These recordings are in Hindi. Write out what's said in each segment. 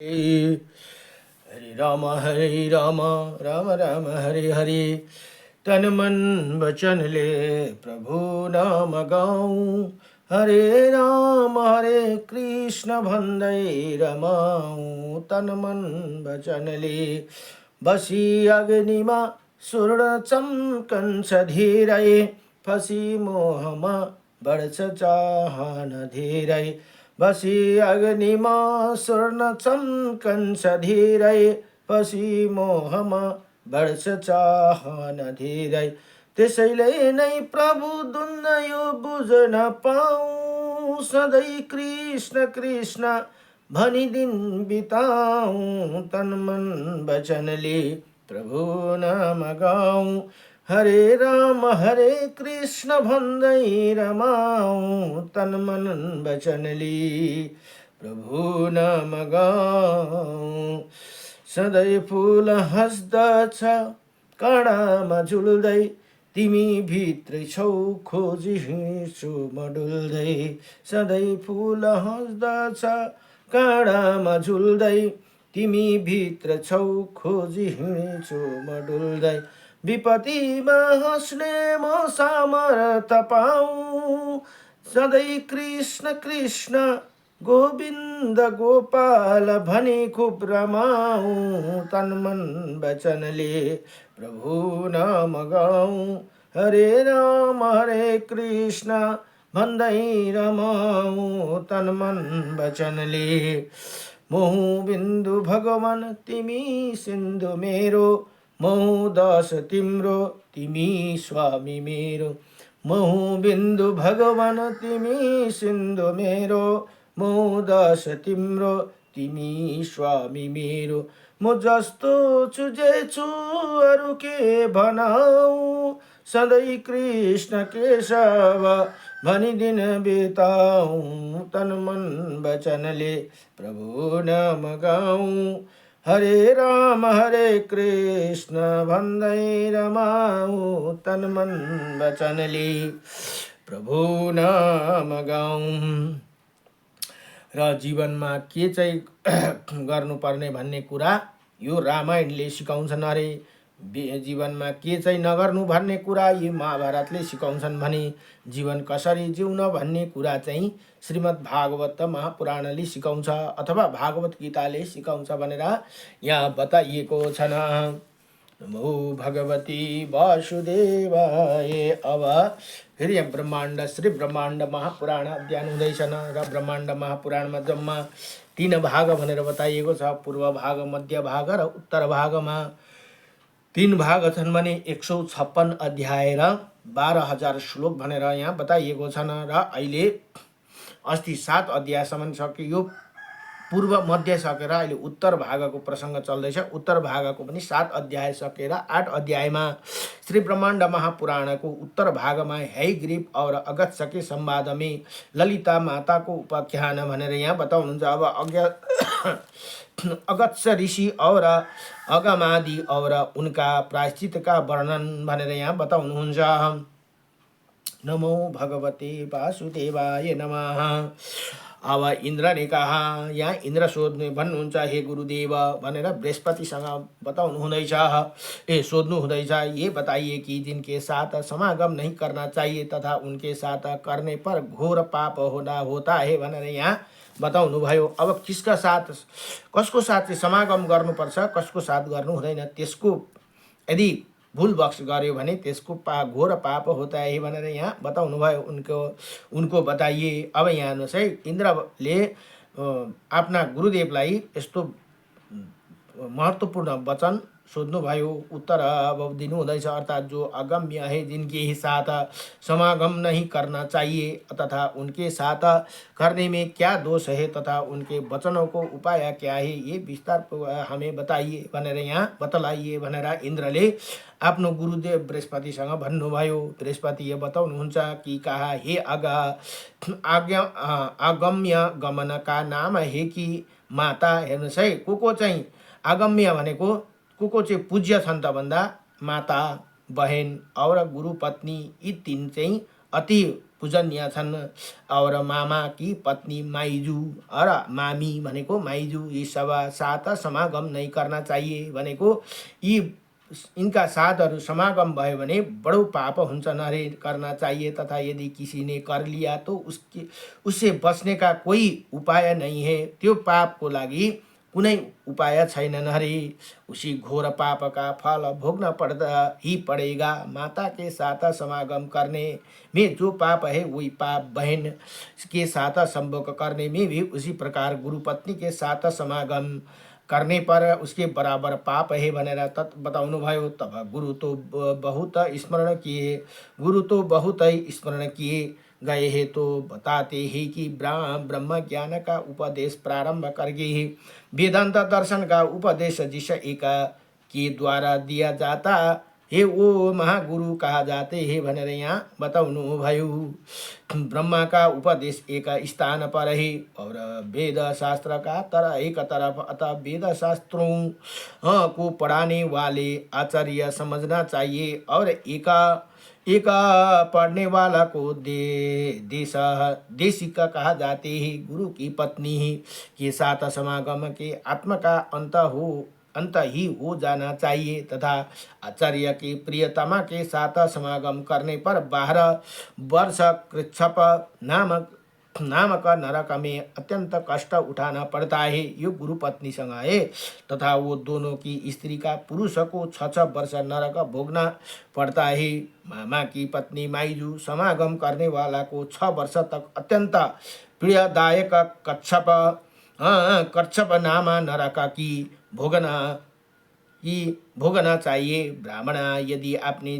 हरे राम राम राम हरे हरे। तन मन वचन ले प्रभु नाम गाऊं। हरे कृष्ण भन्दै रमाऊं। तन मन वचन ले बसी अग्निमा स्वर्ण चम्कन्छ धीरै। फसी मोहमा बढ्छ चाहन धीरै। बसी अग्निमा स्वर्ण चम्कन्छ धीरै। फसी मोहमा बढ्छ चाहन धीरै। त्यसैले नै प्रभु धुन यो बुझ्न पाऊँ। सधैँ कृष्ण कृष्ण भनी दिन बिताऊँ। तन मन वचनले प्रभु नाम गाऊँ। हरे कृष्ण भन्दै रमाऊँ। तन मन वचनले प्रभु नाम गाऊँ। सधैँ फूल हाँस्दछ काँडामा झुल्दै। तिमी भित्रै छौ खोजी हिँड्छु म डुल्दै। सधैँ फूल हाँस्दछ काँडामा झुल्दै। तिमी भित्र छौ खोजी हिँड्छु म डुल्दै। विपत्तिमा हाँस्ने म सामर्थ पाऊँ। सधैँ कृष्ण कृष्ण गोविन्द गोपाल भनी खुब रमाऊँ। तन मन वचनले प्रभु नाम गाऊँ। हरे कृष्ण भन्दै रमाऊँ। तन मन वचनले मोहु बिन्दु भगवान तिमी सिन्धु मेरो। मोहु दास तिम्रो तिमी स्वामी मेरो। मोहु बिन्दु भगवान तिमी सिन्धु मेरो। मोहु दास तिम्रो तिमी स्वामी मेरो। म जस्तो छु जे छु अरू के भनाऊ। सधैँ कृष्ण केशव भनी दिन बिताऊँ। तन मन वचनले प्रभु नाम गाऊँ। हरे कृष्ण भन्दै रमाऊँ। तन मन वचनले प्रभु नाम गाऊँ। र जीवनमा के चाहिँ गर्नुपर्ने भन्ने कुरा यो रामायणले सिकाउँछन् अरे। जीवनमा के चाहिँ नगर्नु भन्ने कुरा यी महाभारतले सिकाउँछन् भने जीवन कसरी जिउन भन्ने कुरा चाहिँ श्रीमद् भागवत महापुराणले सिकाउँछ अथवा भागवत गीताले सिकाउँछ भनेर यहाँ बताइएको छ। नमो भगवती वासुदेवाय। अब फेरि यहाँ ब्रह्माण्ड श्री ब्रह्माण्ड महापुराण अध्ययन हुँदैछन् र ब्रह्माण्ड महापुराणमा जम्मा 3 भाग भनेर बताइएको छ। पूर्व भाग, मध्य भाग र उत्तर भागमा 3 भाग छन् भने 156 अध्याय र 12,000 श्लोक भनेर यहाँ बताइएको छन्। र अहिले अस्ति 7 अध्यायसम्म सकियो। पूर्व मध्य सकेर अहिले उत्तर भागको प्रसङ्ग चल्दैछ। उत्तर भागको पनि 7 अध्याय सकेर 8 अध्यायमा श्री ब्रह्माण्ड महापुराणको उत्तर भागमा हैग्रीव और अगत्य के संवाद में ललिता माता को उपाख्यान भनेर यहाँ बताउनुहुन्छ। अब अगत्य ऋषि और अगमादि और उनका प्रायश्चित का वर्णन भनेर यहाँ बताउनुहुन्छ। नमो भगवते वासुदेवाय नमः। अब इंद्र ने कहा, यहाँ इंद्र सोध्ने भन्नुहुन्छ हे गुरुदेव भनेर बृहस्पतिसँग बताउनु हुँदैछ। सोध्नु हुँदैछ, ये बताइए कि जिनके साथ समागम नहीं करना चाहिए तथा उनके साथ करने पर घोर पाप होता है भनेर यहाँ बताउनु भयो। अब किसका साथ, कसको साथ समागम गर्नुपर्छ, कसको साथ गर्नु हुँदैन, त्यसको यदि भूल बक्स गर्यो भने त्यसको घोर पाप होता है भनेर यहाँ बताउनु भयो। उनको बताइए। अब यहाँ हेर्नुहोस् है, इन्द्रले आफ्ना गुरुदेवलाई यस्तो महत्त्वपूर्ण वचन सोध्नुभयो, उत्तर अब दिनु हुँदैछ। अर्थात जो अगम्य है, जिनके ही साथ समागम नहीं करना चाहिए तथा उनके साथ करने में क्या दोष है तथा उनके वचनों को उपाय क्या है, ये विस्तार हमें बताइए भनेर यहाँ बतलाइए भनेर इन्द्रले आफ्नो गुरुदेव बृहस्पतिसँग भन्नुभयो। बृहस्पति बताउनुहुन्छ कि कहा, हे अगम्य गमन का नाम है कि माता। हेर्नुहोस् है, को चाहिँ अगम्य भनेको को चाहिँ पूज्य छन् त भन्दा माता, बहन और गुरु पत्नी, यी 3 चाहिँ अति पूजनीय छन्। और मामा की पत्नी माइजू और मामी भनेको माइजू यी सब साथ समागम नहीं करना चाहिए भनेको यी इनका साथहरू समागम भयो भने बडो पाप हुन्छन् अरे, करना चाहिए। तथा यदि किसी ने कर लिया तो उससे बचने का कोई उपाय नहीं है, त्यो पापको लागि कुनै उपाय छैनन् हरे। उसी घोर पाप का फल भोगना पड़ता ही पड़ेगा। माता के साथ समागम करने में जो पाप है वही पाप बहन के साथ संभोग करने में भी उसी प्रकार गुरु पत्नी के साथ समागम करने पर उसके बराबर पाप है भनेर बताउनु भयो। तब गुरु तो बहुत स्मरण किए, गुरु तो बहुत स्मरण किए गए हैं तो बताते हैं कि ब्रह्म ज्ञान का उपदेश प्रारंभ करके वेदांत दर्शन का उपदेश जिस एक के द्वारा दिया जाता हे वो महागुरु कहा जाते हैं भनेर यहाँ बताउनु भयो। ब्रह्मा का उपदेश एक स्थान पर है और वेद शास्त्र का एक तरफ, अतः वेद शास्त्रों को पढ़ाने वाले आचार्य समझना चाहिए और एक पढ़ने वाला को देशिका कहा जाते हैं। गुरु की पत्नी के साथ समागम के आत्मा का अंत ही हो जाना चाहिए तथा आचार्य की प्रियतमा के साथ समागम करने पर 12 वर्ष कृच्छप नामक नरक में अत्यंत कष्ट उठाना पड़ता है। यो गुरु पत्नी संग है तथा वो दोनों की स्त्री का पुरुष को 6 वर्ष नरक भोगना पड़ता है। मामा की पत्नी माइजू समागम करने वाला को 6 वर्ष तक अत्यंत पीड़ादायक कच्छप नाम नरक की भोगना चाहिए। ब्राह्मण यदि अपने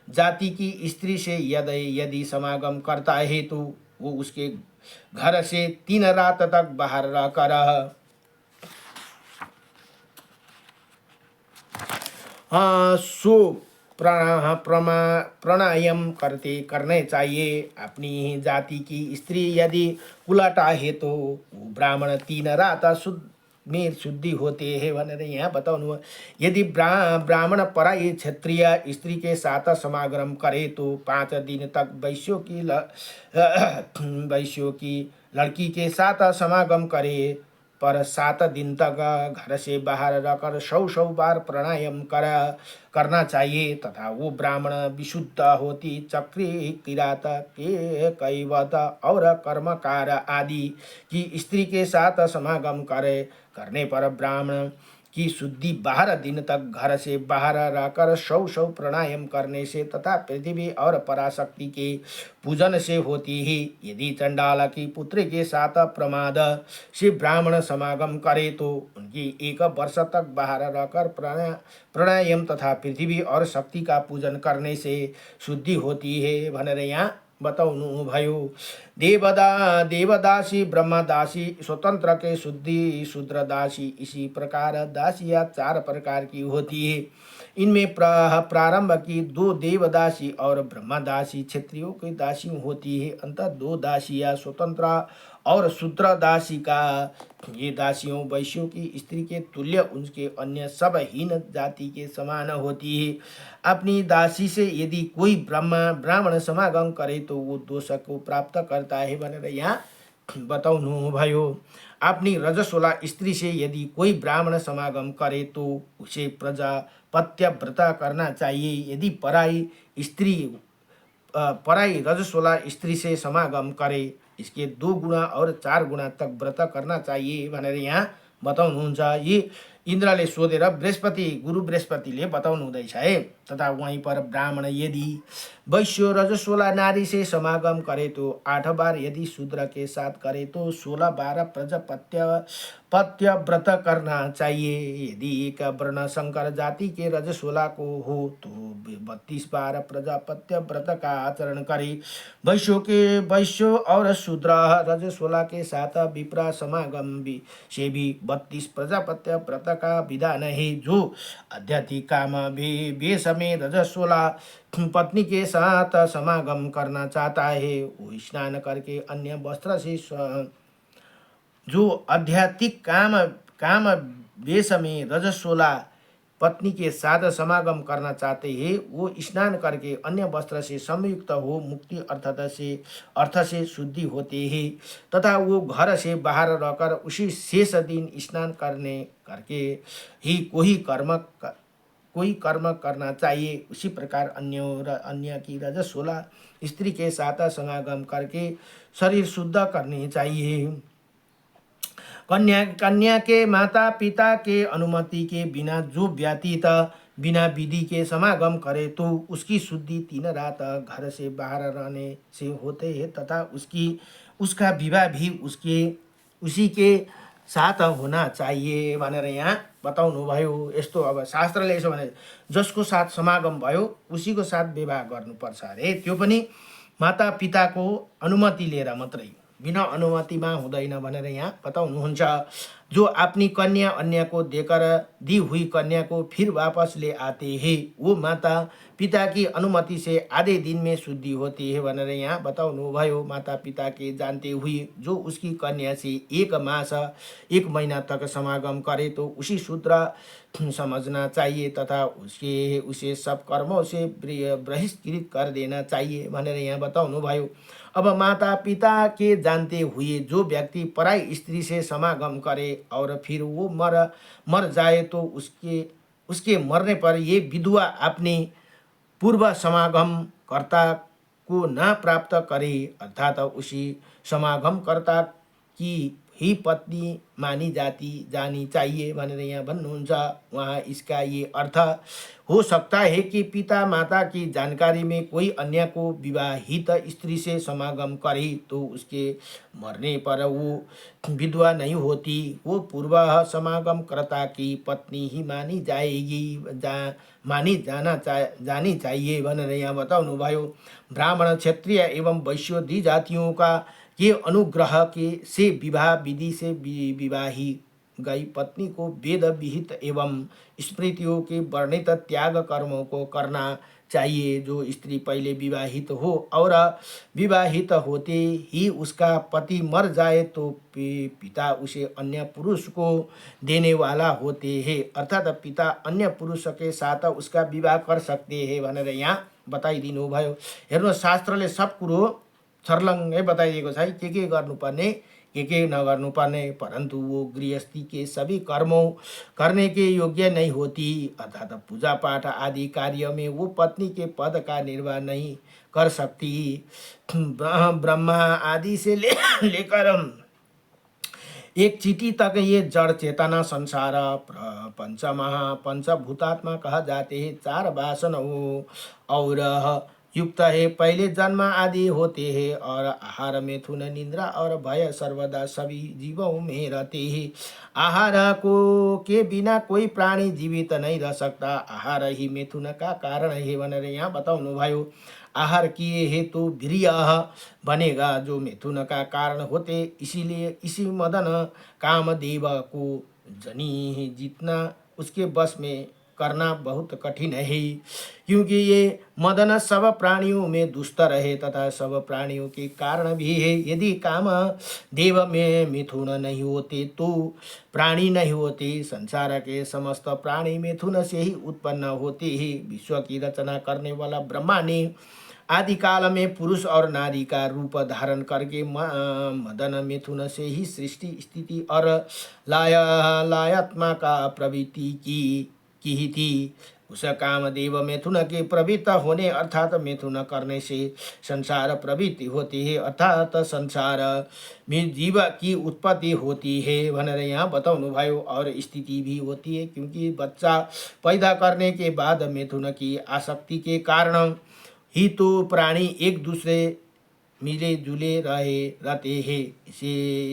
जाति की स्त्री से यदि समागम करता है तो वो उसके घर से 3 रात तक बाहर रहकर सो प्राणायाम करने चाहिए। अपनी जाति की स्त्री यदि उलटा है तो ब्राह्मण 3 रात में शुद्धि होते हैं भनेर यहाँ बताउनु। यदि ब्राह्मण पराई क्षेत्रीय स्त्री के साथ समागम करे तो 5 दिन तक वैश्यों की लड़की के साथ समागम करे पर 7 दिन तक घर से बाहर रहकर 100 बार प्राणायाम करना चाहिए तथा वो ब्राह्मण विशुद्ध होती चक्री किरात के कैवत और कर्मकार आदि की स्त्री के साथ समागम करने पर ब्राह्मण की शुद्धि 12 दिन तक घर से बाहर रहकर 100 प्राणायाम करने से तथा पृथ्वी और पराशक्ति के पूजन से होती है। यदि चंडाल की पुत्री के साथ प्रमाद से ब्राह्मण समागम करे तो उनकी 1 वर्ष तक बाहर रहकर प्राणायाम तथा पृथ्वी और शक्ति का पूजन करने से शुद्धि होती है भनेर यहाँ बताउनु भयो। देवदासी ब्रह्मदासी स्वतंत्र के शुद्धि शूद्रदासी इसी प्रकार दासियाँ 4 प्रकार की होती है। इनमें प्रारंभ की 2 देवदासी और ब्रह्मदासी क्षत्रियों की दासी होती है। अंत 2 दासियाँ स्वतंत्र और शूद्र दासी का ये दासियों वैश्यों की स्त्री के तुल्य उनके अन्य सब हीन जाति के समान होती है। अपनी दासी से यदि कोई ब्राह्मण समागम करे तो वो दोष को प्राप्त करता है भनेर यहाँ बताउनु भयो। अपनी रजस्वला स्त्री से यदि कोई ब्राह्मण समागम करे तो उसे प्रजापत्य व्रत करना चाहिए। यदि पराई रजस्वला स्त्री से समागम करे इसके 2 गुणा और 4 गुणा तक व्रत करना चाहिए भनेर यहाँ बताउनुहुन्छ। यी इन्द्रले सोधेर गुरु बृहस्पतिले बताउनु हुँदैछ है। तथा वहीं पर ब्राह्मण यदि वैश्य रजस्वला नारी से समागम करे तो 8 बार, यदि शूद्र के साथ करे तो 16 बार प्रजापत्य व्रत करना चाहिए। यदि एक वर्ण संकर जाति के रजस्वला को हो तो 32 बार प्रजापत्य व्रत का आचरण करे। वैश्य और शूद्र रजस्वला के साथ विप्र समागम से भी 32 प्रजापत्य व्रत का विधान है। जो आध्यात्मिक काम वेश में रजस्वला पत्नी के साथ समागम करना चाहता है वो स्नान करके अन्य वस्त्र से जो आध्यात्मिक काम वेश में रजस्वला पत्नी के साथ समागम करना चाहते हैं वो स्नान करके अन्य वस्त्र से संयुक्त हो मुक्ति अर्थ से शुद्धि होते हैं तथा वो घर से बाहर रहकर उसी शेष दिन स्नान करने करके ही कोई कर्म करना चाहिए। उसी प्रकार अन्य की रजस 16 स्त्री के साथ समागम करके शरीर शुद्ध करनी चाहिए। कन्या के माता पिता के अनुमति के बिना जो व्यतीत बिना विधि के समागम करे तो उसकी शुद्धि 3 रात घर से बाहर रहने से होते हैं तथा उसका विवाह भी उसी के साथ होना चाहिए भनेर यहाँ बताउनु भयो। यस्तो अब शास्त्रले यसो भने जसको साथ समागम भयो उसीको साथ विवाह गर्नुपर्छ अरे, त्यो पनि माता पिताको अनुमति लिएर मात्रै, बिना अनुमतिमा हुँदैन भनेर यहाँ बताउनुहुन्छ। जो अपनी कन्या अन्य को देकर दी हुई कन्या को फिर वापस ले आते हैं वो माता पिता की अनुमति से आधे दिन में शुद्धि होती है भनेर यहाँ बताउनु भयो। माता पिता के जानते हुए जो उसकी कन्या से 1 मास 1 महीना तक समागम करे तो उसी शूद्र समझना चाहिए तथा उसे सब कर्मों से बहिष्कृत कर देना चाहिए भनेर यहाँ बताउनु भयो। अब माता पिता के जानते हुए जो व्यक्ति पराई स्त्री से समागम करे और फिर वो मर जाए तो उसके मरने पर ये विधवा अपने पूर्व समागम कर्ता को न प्राप्त करे अर्थात उसी समागम कर्ता की ही पत्नी मानी जानी चाहिए भनेर यहाँ भन्नुहुन्छ। वहाँ इसका ये अर्थ हो सकता है कि पिता माता की जानकारी में कोई अन्य को विवाहित स्त्री से समागम करे तो उसके मरने पर वो विधवा नहीं होती, वो पूर्व समागम कर्ता की पत्नी ही मानी जानी चाहिए भनेर यहाँ बताउनु भयो। ब्राह्मण क्षेत्रीय एवं वैश्य दी जातियों का ये अनुग्रह के से विवाह विधि से विवाही गई पत्नी को वेद विहित एवं स्मृतियों के वर्णित त्याग कर्मों को करना चाहिए। जो स्त्री पहले विवाहित हो और विवाहित होते ही उसका पति मर जाए तो पिता उसे अन्य पुरुष को देने वाला होते हैं, अर्थात पिता अन्य पुरुष के साथ उसका विवाह कर सकते हैं भनेर यहाँ बताइदिनु भयो। हेर्नु शास्त्रले सब कुरो छर्लङ्गै बताइएको छ है, के गर्नुपर्ने के नगर्नुपर्ने, परंतु वो गृहस्थी के सभी कर्मों करने के योग्य नहीं होती, अर्थात पूजा पाठ आदि कार्य में वो पत्नी के पद का निर्वाह नहीं कर सकती। ब्रह्मा आदि से लेकर एक चीटी तक ये जड़ चेतना संसार पंचभूतात्मा कहा जाते हैं। 4 वासन हो और युक्त है, पहले जन्म आदि होते हैं और आहार मिथुन निद्रा और भय सर्वदा सभी जीवों में रहते हैं। आहार को के बिना कोई प्राणी जीवित नहीं रह सकता, आहार ही मिथुन का कारण है भनेर यहाँ बताउनु भयो। आहार किए है तो वीर्य बनेगा जो मिथुन का कारण होते, इसीलिए इसी मदन कामदेव को जनी जितना उसके बस में करना बहुत कठिन है, क्योंकि ये मदन सब प्राणियों में दुस्तर है तथा सब प्राणियों के कारण भी है। यदि काम देव में मिथुन नहीं होते तो प्राणी नहीं होते। संसार के समस्त प्राणी मिथुन से ही उत्पन्न होते हैं। विश्व की रचना करने वाला ब्रह्मा ने आदि काल में पुरुष और नारी का रूप धारण करके मदन मिथुन से ही सृष्टि स्थिति और लायात्मा का प्रवृत्ति की ही थी। उस कामदेव मिथुन के प्रवृत्त होने अर्थात मिथुन करने से संसार प्रवृत्ति होती है, अर्थात संसार में जीव की उत्पत्ति होती है भनेर यहाँ बताउनु भयो। और स्थिति भी होती है, क्योंकि बच्चा पैदा करने के बाद मिथुन की आसक्ति के कारण ही तो प्राणी एक दूसरे मिले जुले रहते हैं,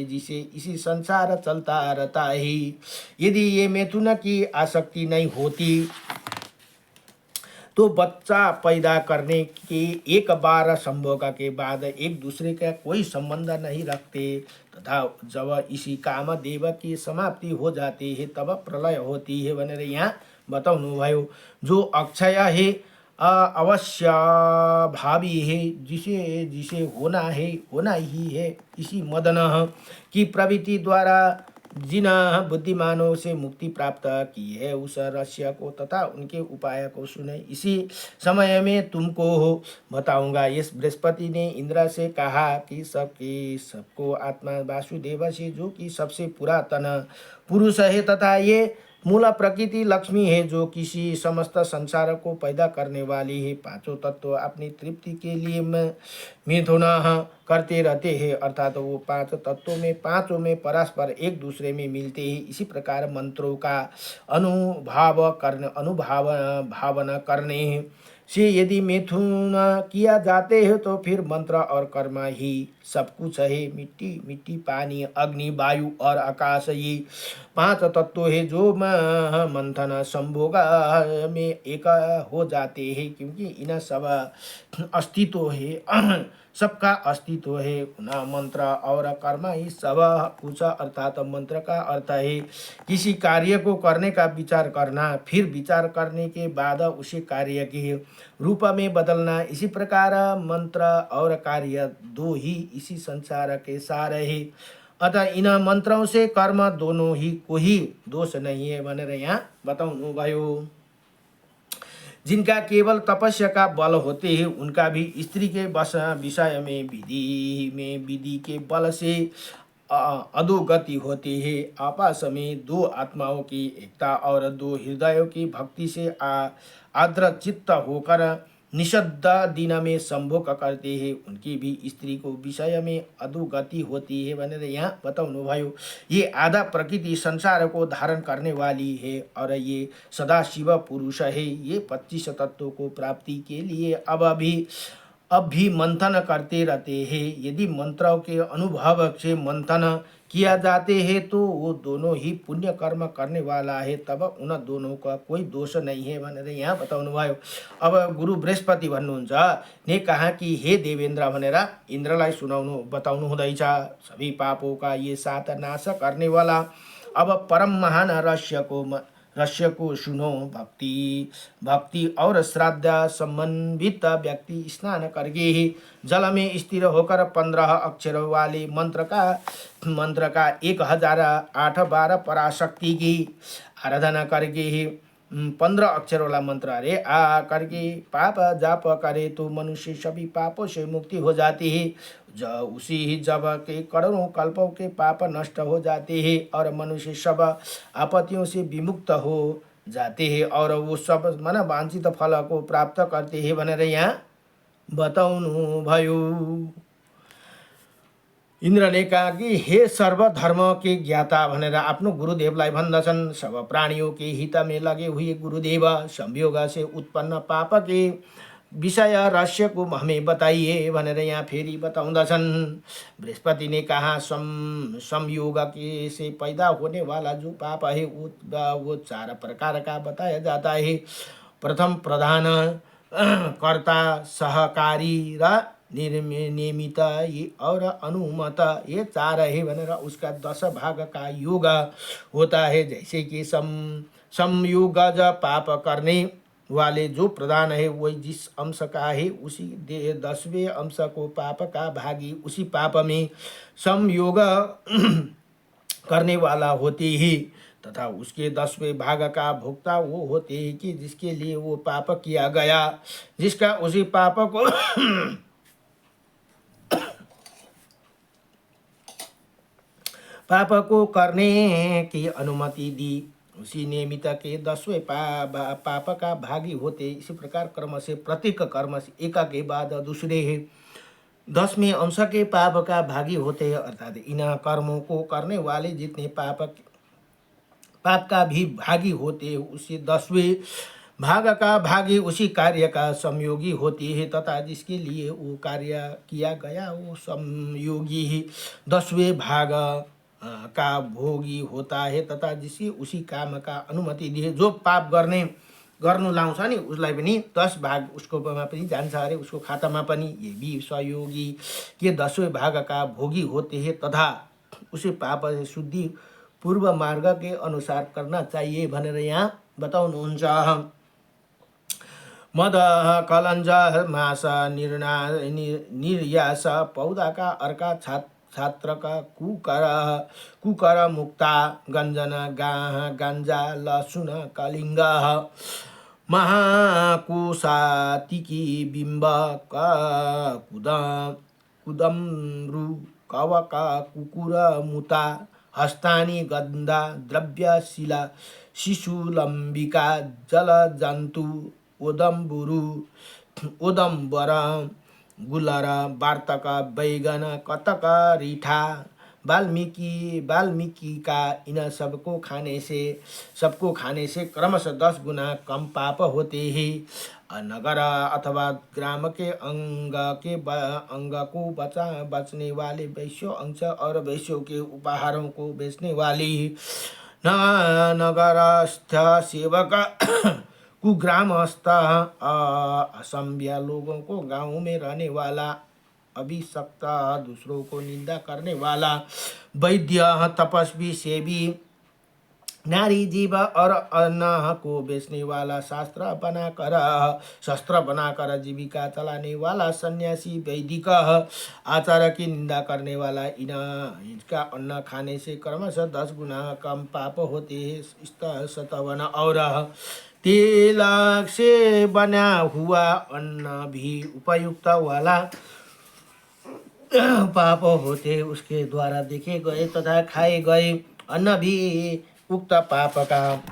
जिसे इसी संसार चलता रहता है। यदि ये मिथुन की आसक्ति नहीं होती तो बच्चा पैदा करने के एक बार संभोग के बाद एक दूसरे का कोई संबंध नहीं रखते तथा जब इसी कामदेव की समाप्ति हो जाती है तब प्रलय होती है भनेर यहाँ बताउनु भयो। जो अक्षय है अवश्य भावी है, जिसे होना ही है, इसी मदन की प्रवृत्ति द्वारा जिन बुद्धिमानों से मुक्ति प्राप्त की है उस रहस्य को तथा उनके उपाय को सुने, इसी समय में तुमको बताऊंगा। इस बृहस्पति ने इंद्र से कहा कि सबको आत्मा वासुदेव से, जो कि सबसे पुरातन पुरुष है तथा ये मूल प्रकृति लक्ष्मी है, जो किसी समस्त संसार को पैदा करने वाली है। पांचों तत्व अपनी तृप्ति के लिए मिथुन करते रहते हैं, अर्थात वो पांच तत्वों में पांचों में परस्पर एक दूसरे में मिलते हैं। इसी प्रकार मंत्रों का भावना करने से यदि मिथुन किया जाते हैं तो फिर मंत्र और कर्म ही सब कुछ है। मिट्टी मिट्टी, पानी, अग्नि, वायु और आकाश, ये पांच तत्व है जो मंथन संभोग में एक हो जाते हैं, क्योंकि इन सब अस्तित्व है सबका अस्तित्व है। न मंत्र और कर्म ही सब कुछ, अर्थात मंत्र का अर्थ है किसी कार्य को करने का विचार करना, फिर विचार करने के बाद उसे कार्य के रूप में बदलना। इसी प्रकार मंत्र और कार्य दो ही इसी संसार के सार है। अतः इन मंत्रों से कर्म दोनों ही कोई दोष नहीं है भनेर यहाँ बताउनु भयो। जिनका केवल तपस्या का बल होते हैं उनका भी स्त्री के विषय में विधि के बल से अधोगति होती है। आपस में दो आत्माओं की एकता और दो हृदयों की भक्ति से आर्द्र चित्त होकर निषद्ध दिन में संभोग करते हैं, उनकी भी स्त्री को विषय में अधोगति होती है भनेर यहाँ बताउनु भयो। ये आधा प्रकृति संसार को धारण करने वाली है और ये सदा शिव पुरुष है। ये 25 तत्वों को प्राप्ति के लिए अब भी मंथन करते रहते हैं। यदि मंत्रों के अनुभव से मंथन किया जाते हैं तो वो दोनों ही पुण्य कर्म करने वाला है, तब उन दोनों का कोई दोष नहीं है भनेर यहाँ बताउनु भयो। अब गुरु बृहस्पति भन्नुहुन्छ ने कहा कि हे देवेन्द्र भनेर इन्द्रलाई बताउनु हुँदैछ। सभी पापों का ये साथ नाश करने वाला अब परम महान रहस्य को सुनो। भक्ति और श्राद्ध संबंधित व्यक्ति स्नान करके ही जल में स्थिर होकर 15 अक्षर वाले मंत्र का 1008 पराशक्ति की आराधना करके ही 15 अक्षर वाला मंत्र अरे आ करके पाप जाप करे तो मनुष्य सभी पापों से मुक्ति हो जाती है। उसी ही जब के करोड़ों कल्पों के पाप नष्ट हो जाते हैं और मनुष्य सब आपत्तियों से विमुक्त हो जाते हैं और वो सब मन वांछित फल को प्राप्त करते हैं भनेर यहाँ बताउनु भयो। इन्द्रले कहा कि हे सर्वधर्म के ज्ञाता भनेर आफ्नो गुरुदेवलाई भन्दछन्। सब प्राणियों के हित में लगे हुए गुरुदेव, संयोग से उत्पन्न पाप के विषय रहस्य को हमें बताइए भनेर यहाँ फेरि बताउँदछन्। बृहस्पति ने कहा संयोग के से पैदा होने वाला जो पाप है वो 4 प्रकार का बताया जाता है। प्रथम प्रधान, कर्ता, सहकारी र नियमित ये और अनुमत, ये 4 है भनेर उसका 10 भाग का योग होता है। जैसे कि संयोग पाप करने वाले जो प्रधान है वही जिस अंश का है उसी 10वें अंश को पाप का भागी उसी पाप में संयोग करने वाला होते ही तथा उसके 10वें भाग का भोक्ता वो होते हैं कि जिसके लिए वो पाप किया गया, जिसका उसी पाप को पाप को करने की अनुमति दी, उसी नियमित के 10वें पाप का भागी होते। इसी प्रकार कर्म से प्रत्येक कर्म से एक के बाद दूसरे है 10वें अंश के पाप का भागी होते हैं, अर्थात इन कर्मों को करने वाले जितने पाप का भी भागी होते हैं उसी 10वें भाग का भागी उसी कार्य का संयोगी होती है तथा जिसके लिए वो कार्य किया गया वो संयोगी ही 10वें भाग का भोगी होता है तथा जिसकी उसी काम का अनुमति दिए। जो पाप गर्नु लाउँछ नि उसलाई पनि 10 भाग उसकोमा पनि जान्छ अरे, उसको खातामा पनि ये भी सहयोगी के 10वें भाग का भोगी होते हैं तथा उसे पाप से शुद्धि पूर्व मार्ग के अनुसार करना चाहिए भनेर यहाँ बताउनुहुन्छ। मद कलंज मास निर्यास पौधा का अर्का छात्र का कुकर मुक्ता गंजन गांजा लसुन कलिंग महाकुशातिकी बिंब का कुदम्रु कवका कुकुर मुता हस्तानी गंधा द्रव्यशिला शिशुलंबिका जलजन्तु उदम्बुरु उदम्बर गुलर वार्तक बैगन कतक रिठा वाल्मीकि का इन सबको खाने से क्रमशः 10 गुना कम पाप होते हैं। नगर अथवा ग्राम के अंग को बचने वाले वैश्यों अंश और वैश्यों के उपहारों को बेचने वाली नगरस्थ सेवक कुग्रामस्थ असभ्य लोगों को गांव में रहने वाला अभिशक्त दूसरों को निंदा करने वाला वैद्य तपस्वी सेवी नारी जीव और अन्न को बेचने वाला शस्त्र बनाकर जीविका चलाने वाला सन्यासी वैदिक आचार की निंदा करने वाला इनका अन्न खाने से क्रमशः 10 गुना कम पाप होते हैं। सतवन और तेल से बना हुआ अन्न भी उपयुक्त वाला पाप होते उसके द्वारा देखे गए तथा खाए गए अन्न भी उक्त पाप का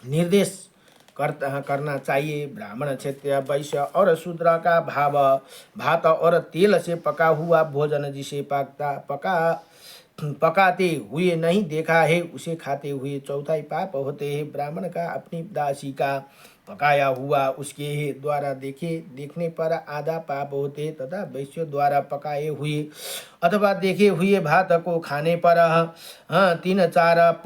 निर्देश करना चाहिए। ब्राह्मण क्षत्रिय वैश्य और शूद्र का भात और तेल से पका हुआ भोजन जिसे पकाते हुए नहीं देखा है उसे खाते हुए 4 पाप होते हैं। ब्राह्मण का अपनी दासी का पकाया हुआ उसके द्वारा देखने पर आधा पाप होते तथा वैश्य द्वारा पकाए हुए अथवा देखे हुए भात को खाने पर 3-4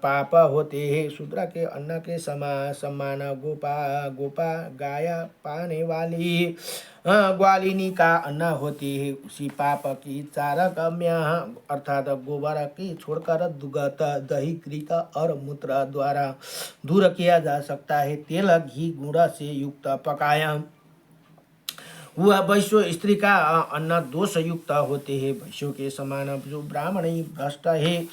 पाप होते हैं। शूद्र के अन्न के समान गोपा गाय पाने वाली ग्वालिनी का अन्न होती है उसी पाप की 4 गम्य अर्थात गोबर की छोड़कर दुगत दही घृत और मूत्र द्वारा दूर किया जा सकता है। तेल घी गुड़ से युक्त पकाया हुआ वैश्य स्त्री का अन्न दोष युक्त होते हैं। वैश्यों के समान जो ब्राह्मण ही भ्रष्ट है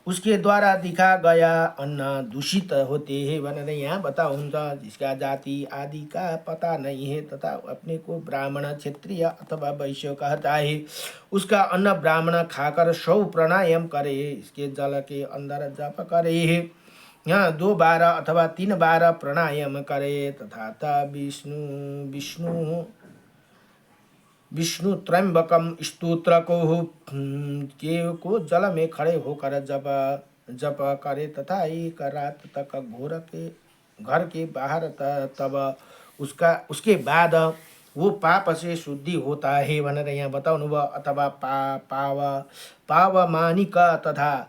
उसके द्वारा दिखा गया अन्न दूषित होते हैं। भनेर यहाँ बताउँछ जिसका जाति आदि का पता नहीं है तथा अपने को ब्राह्मण क्षत्रिय अथवा वैश्य कहता है उसका अन्न ब्राह्मण खाकर 100 प्राणायाम करे इसके जल के अंदर जप करे यहाँ 2 बार अथवा 3 बार प्राणायाम करे तथा विष्णु त्रयंबकम स्तोत्र को जल में खड़े होकर जप करे तथा 1 रात तक घर के बाहर तब उसके बाद वो पाप से शुद्धि होता है भनेर यहाँ बताउनु भयो। अथवा पावमानिक तथा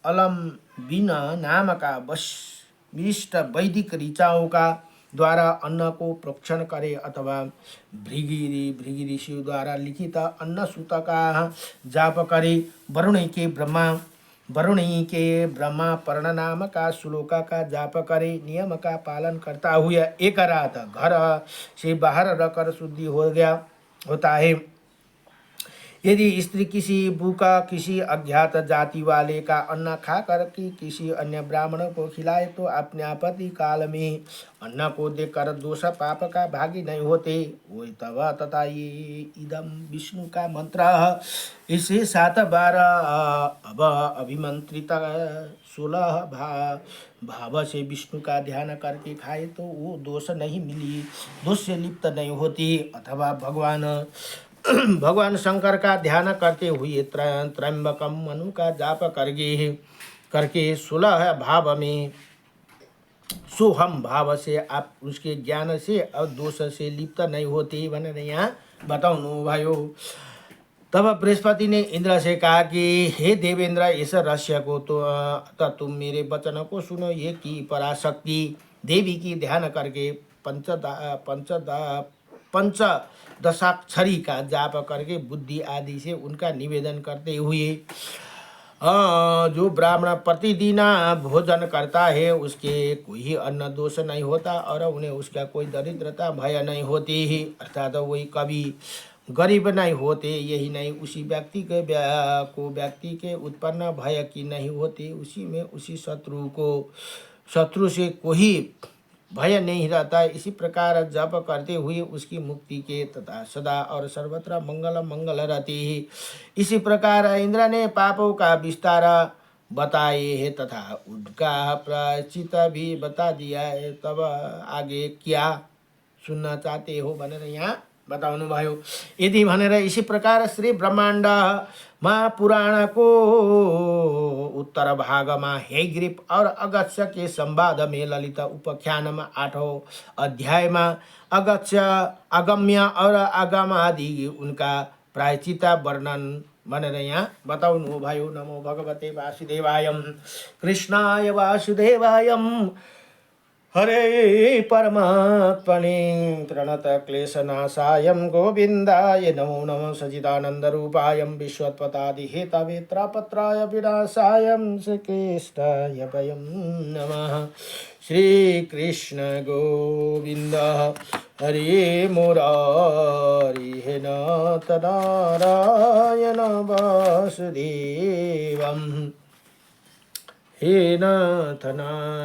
अलम बिन नाम का विशिष्ट वैदिक ऋचाओं का द्वारा अन्न को प्रोक्षण करे अथवा भृगि ऋषि द्वारा लिखित अन्न सूत का जाप करे। वरुणी के ब्रह्मा पर्ण नाम का श्लोका का जाप करे। नियम का पालन करता हुआ 1 रात घर से बाहर रहकर शुद्धि होता है। यदि स्त्री किसी भूखा किसी अज्ञात जाति वाले का अन्न खाकर किसी अन्य ब्राह्मण को खिलाए तो अपने आपत्ति काल में अन्न को देखकर दोष पाप का भागी नहीं होते। वही तब तथा ये इदम विष्णु का मंत्र इसे 7 बार अब अभिमंत्रित 16 भाव से विष्णु का ध्यान करके खाए तो वो दोष से लिप्त नहीं होती। अथवा भगवान शंकर का ध्यान करते हुए त्रयंबकम मनु का जाप करके 16 भाव में सोहम भाव से आप उसके ज्ञान से और दोष से लिप्त नहीं होते भनेर यहाँ बताउनु भयो। तब बृहस्पति ने इंद्र से कहा कि हे देवेंद्र इस रहस्य को तो तुम मेरे वचन को सुनो। ये की पराशक्ति देवी की ध्यान करके पंचदशाक्षरी का जाप करके बुद्धि आदि से उनका निवेदन करते हुए जो ब्राह्मण प्रतिदिन भोजन करता है उसके कोई अन्न दोष नहीं होता और उन्हें उसका कोई दरिद्रता भय नहीं होती ही। अर्थात वही कभी गरीब नहीं होते, यही नहीं उसी व्यक्ति के उत्पन्न भय की नहीं होती, उसी में उसी शत्रु से कोई भय नहीं रहता। इसी प्रकार जप करते हुए उसकी मुक्ति के तथा सदा और सर्वत्र मंगल रहती है। इसी प्रकार इंद्र ने पापों का विस्तार बताए है तथा उनका प्रायश्चित भी बता दिया है। तब आगे क्या सुन्न चाहते हो भनेर यहाँ बताउनु भयो। यदि भनेर इसी प्रकार श्री ब्रह्माण्ड महापुराणको उत्तर भागमा हेयग्रीव और अगस्त्य के संवाद में ललित उपाख्यानमा 8औं अध्यायमा अगस्त्य अगम्य और आगम आदि उनका प्रायश्चित वर्णन भनेर यहाँ बताउनु भयो। नमो भगवते वासुदेवायम कृष्णाय वासुदेवायम हरे परमात्मने प्रणतक्लेशनाशाय गोविन्दाय नमो नमः। सच्चिदानन्दरूपाय विश्वोत्पत्त्यादिहेतवे त्रापत्राय विनाशाय श्रीकृष्णाय वयं नमः। श्रीकृष्ण गोविन्द हरे मुरारी हे नाथ नारायण वासुदेवं हे नाथ नारायण।